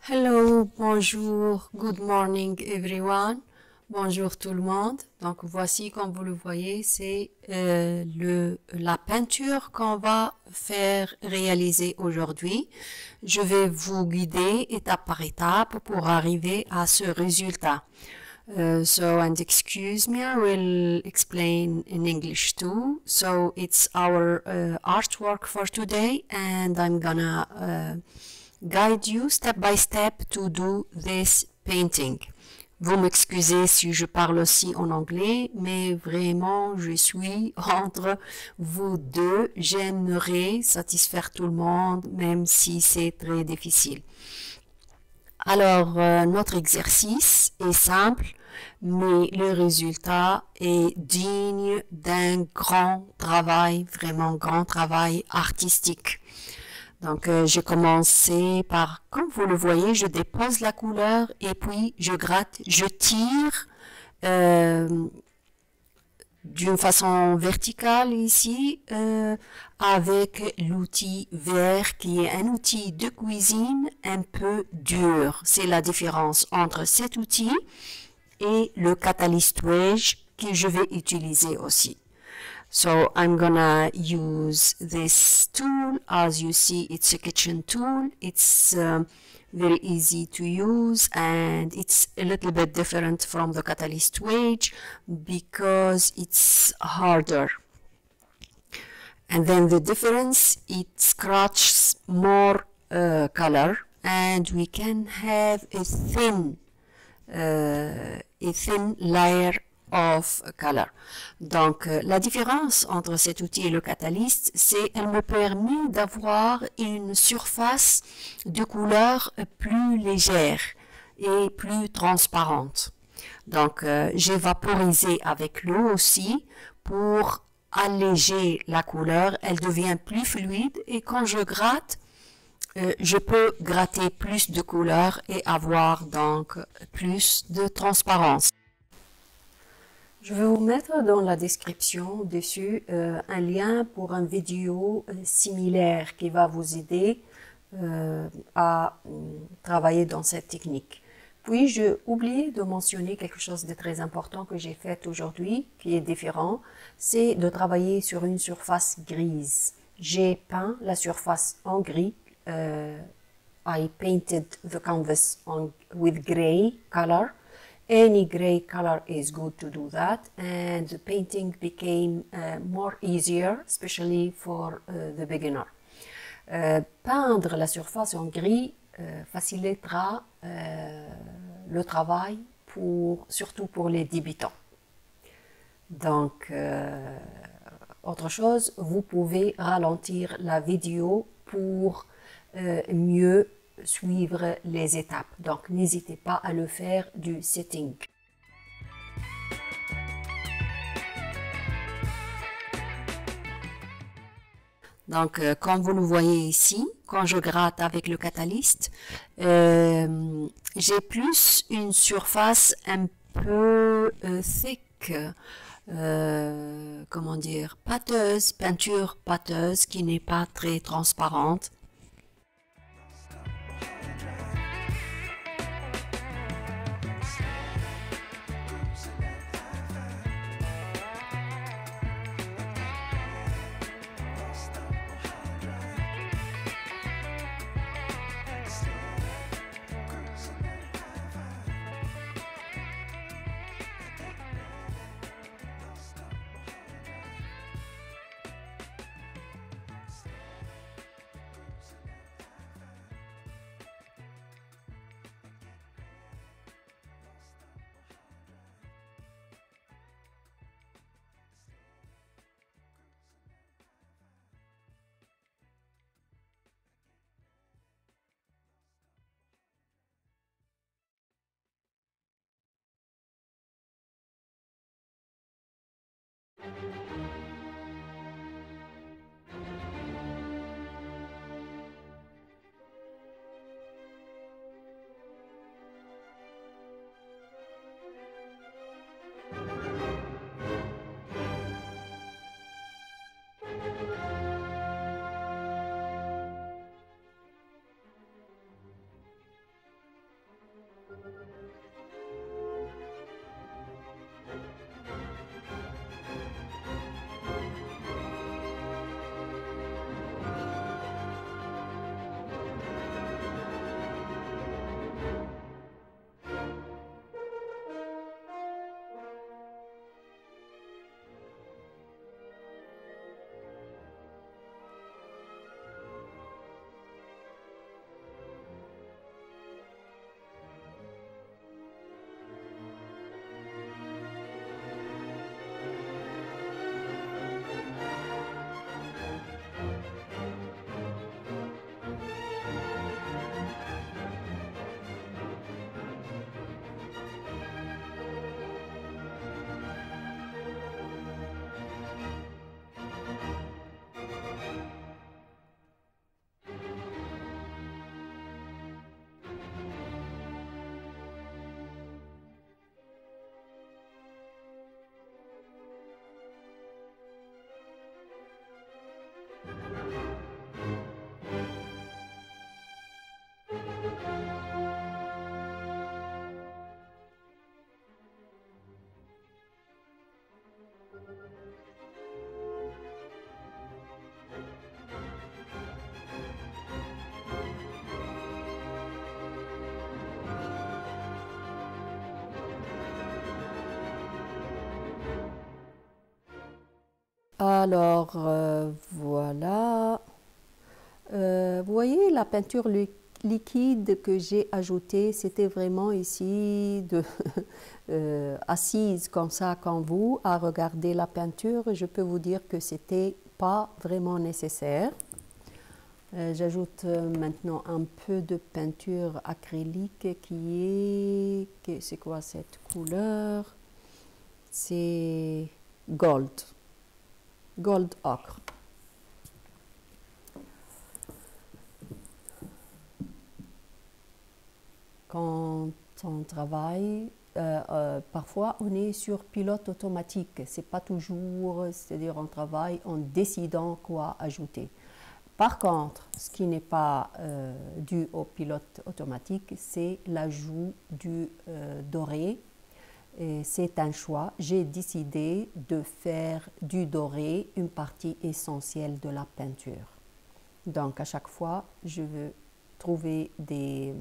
Hello, bonjour, good morning everyone. Bonjour tout le monde. Donc voici, comme vous le voyez, c'est la peinture qu'on va faire réaliser aujourd'hui. Je vais vous guider étape par étape pour arriver à ce résultat. And excuse me, I will explain in English too. So it's our artwork for today, and I'm gonna guide you step by step to do this painting. Vous m'excusez si je parle aussi en anglais, mais vraiment, je suis entre vous deux. J'aimerais satisfaire tout le monde, même si c'est très difficile. Alors, notre exercice est simple, mais le résultat est digne d'un grand travail, vraiment grand travail artistique. Donc, j'ai commencé par, comme vous le voyez, je dépose la couleur et puis je gratte, je tire d'une façon verticale ici avec l'outil vert qui est un outil de cuisine un peu dur. C'est la différence entre cet outil et le Catalyst Wedge que je vais utiliser aussi. So I'm gonna use this tool. As you see, it's a kitchen tool. It's very easy to use, and it's a little bit different from the Catalyst Wedge because it's harder. And then the difference, it scratches more color, and we can have a thin layer of color. Donc, la différence entre cet outil et le catalyste, c'est qu'elle me permet d'avoir une surface de couleur plus légère et plus transparente. Donc, j'ai vaporisé avec l'eau aussi pour alléger la couleur. Elle devient plus fluide et quand je gratte, je peux gratter plus de couleur et avoir donc plus de transparence. Je vais vous mettre dans la description dessus un lien pour une vidéo similaire qui va vous aider à travailler dans cette technique. Puis, j'ai oublié de mentionner quelque chose de très important que j'ai fait aujourd'hui, qui est différent, c'est de travailler sur une surface grise. J'ai peint la surface en gris. I painted the canvas with gray color. Any gray color is good to do that, and the painting became more easier, especially for the beginner. Peindre la surface en gris facilitera le travail, surtout pour les débutants. Donc, autre chose, vous pouvez ralentir la vidéo pour mieux suivre les étapes. Donc, n'hésitez pas à le faire du setting. Donc, comme vous le voyez ici, quand je gratte avec le catalyste, j'ai plus une surface un peu thick, comment dire, pâteuse, peinture pâteuse qui n'est pas très transparente. Alors, voilà. Vous voyez la peinture liquide que j'ai ajoutée, c'était vraiment ici assise comme ça, comme vous, à regarder la peinture. Je peux vous dire que c'était pas vraiment nécessaire. J'ajoute maintenant un peu de peinture acrylique c'est quoi cette couleur? C'est gold ocre. Quand on travaille, parfois on est sur pilote automatique. C'est pas toujours, c'est-à-dire on travaille en décidant quoi ajouter. Par contre, ce qui n'est pas dû au pilote automatique, c'est l'ajout du doré. C'est un choix. J'ai décidé de faire du doré une partie essentielle de la peinture. Donc à chaque fois, je veux trouver des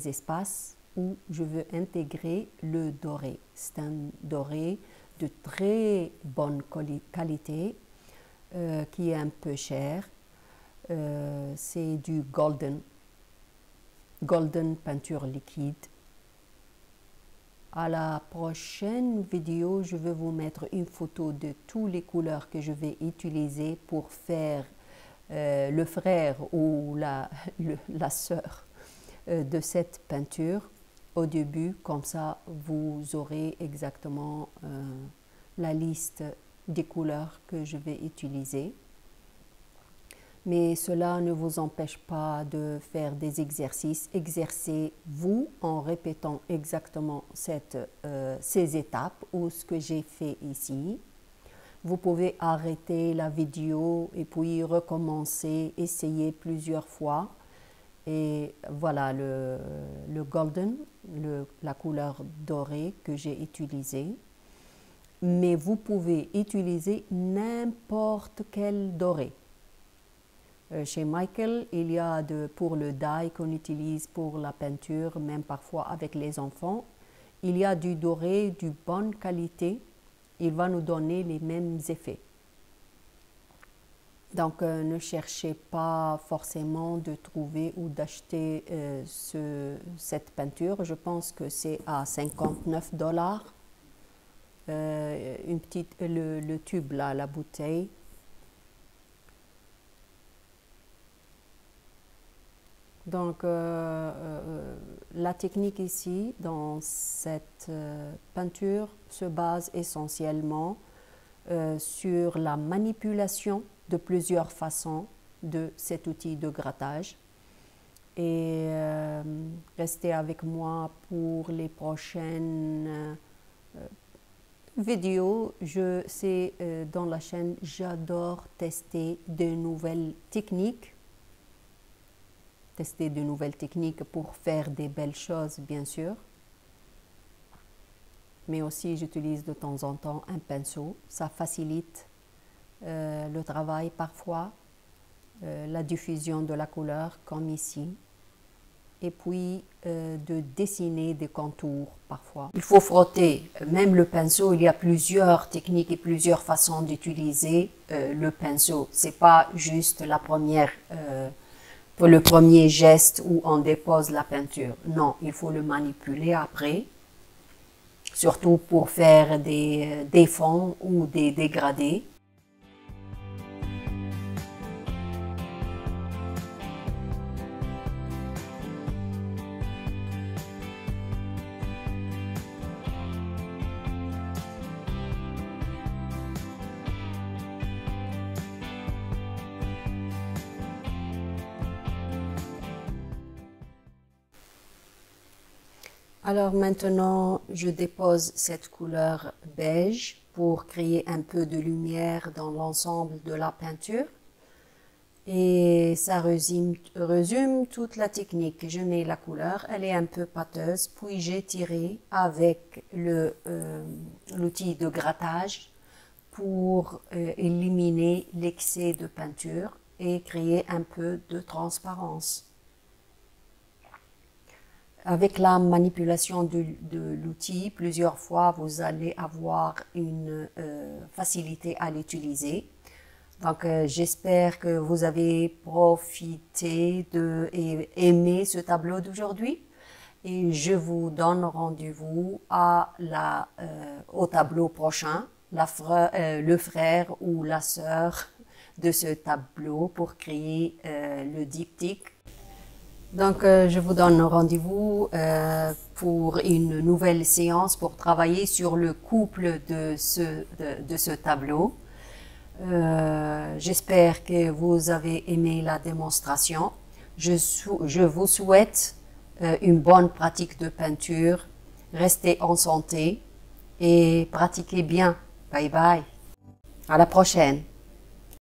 espaces où je veux intégrer le doré. C'est un doré de très bonne qualité qui est un peu cher. C'est du golden peinture liquide. À la prochaine vidéo, je vais vous mettre une photo de toutes les couleurs que je vais utiliser pour faire le frère ou la sœur de cette peinture au début. Comme ça, vous aurez exactement la liste des couleurs que je vais utiliser. Mais cela ne vous empêche pas de faire des exercices. Exercez-vous en répétant exactement ces étapes ou ce que j'ai fait ici. Vous pouvez arrêter la vidéo et puis recommencer, essayer plusieurs fois. Et voilà le golden, la couleur dorée que j'ai utilisée. Mais vous pouvez utiliser n'importe quel doré. Chez Michael, il y a pour le dye qu'on utilise pour la peinture, même parfois avec les enfants, il y a du doré de bonne qualité. Il va nous donner les mêmes effets. Donc, ne cherchez pas forcément de trouver ou d'acheter cette peinture. Je pense que c'est à 59 $. Le tube là, la bouteille. Donc, la technique ici, dans cette peinture, se base essentiellement sur la manipulation de plusieurs façons de cet outil de grattage. Et restez avec moi pour les prochaines vidéos. Dans la chaîne, j'adore tester de nouvelles techniques. tester de nouvelles techniques pour faire des belles choses, bien sûr. Mais aussi, j'utilise de temps en temps un pinceau. Ça facilite le travail parfois, la diffusion de la couleur, comme ici. Et puis, de dessiner des contours parfois. Il faut frotter. Même le pinceau, il y a plusieurs techniques et plusieurs façons d'utiliser le pinceau. C'est pas juste la première... pour le premier geste où on dépose la peinture. Non, il faut le manipuler après, surtout pour faire des fonds ou des dégradés. Alors maintenant, je dépose cette couleur beige pour créer un peu de lumière dans l'ensemble de la peinture. Et ça résume toute la technique. Je mets la couleur, elle est un peu pâteuse, puis j'ai tiré avec l'outil de grattage pour éliminer l'excès de peinture et créer un peu de transparence. Avec la manipulation de l'outil, plusieurs fois, vous allez avoir une facilité à l'utiliser. Donc, j'espère que vous avez profité et aimé ce tableau d'aujourd'hui. Et je vous donne rendez-vous au tableau prochain, le frère ou la sœur de ce tableau pour créer le diptyque. Donc, je vous donne rendez-vous pour une nouvelle séance pour travailler sur le couple de ce tableau. J'espère que vous avez aimé la démonstration. Je vous souhaite une bonne pratique de peinture. Restez en santé et pratiquez bien. Bye bye. À la prochaine.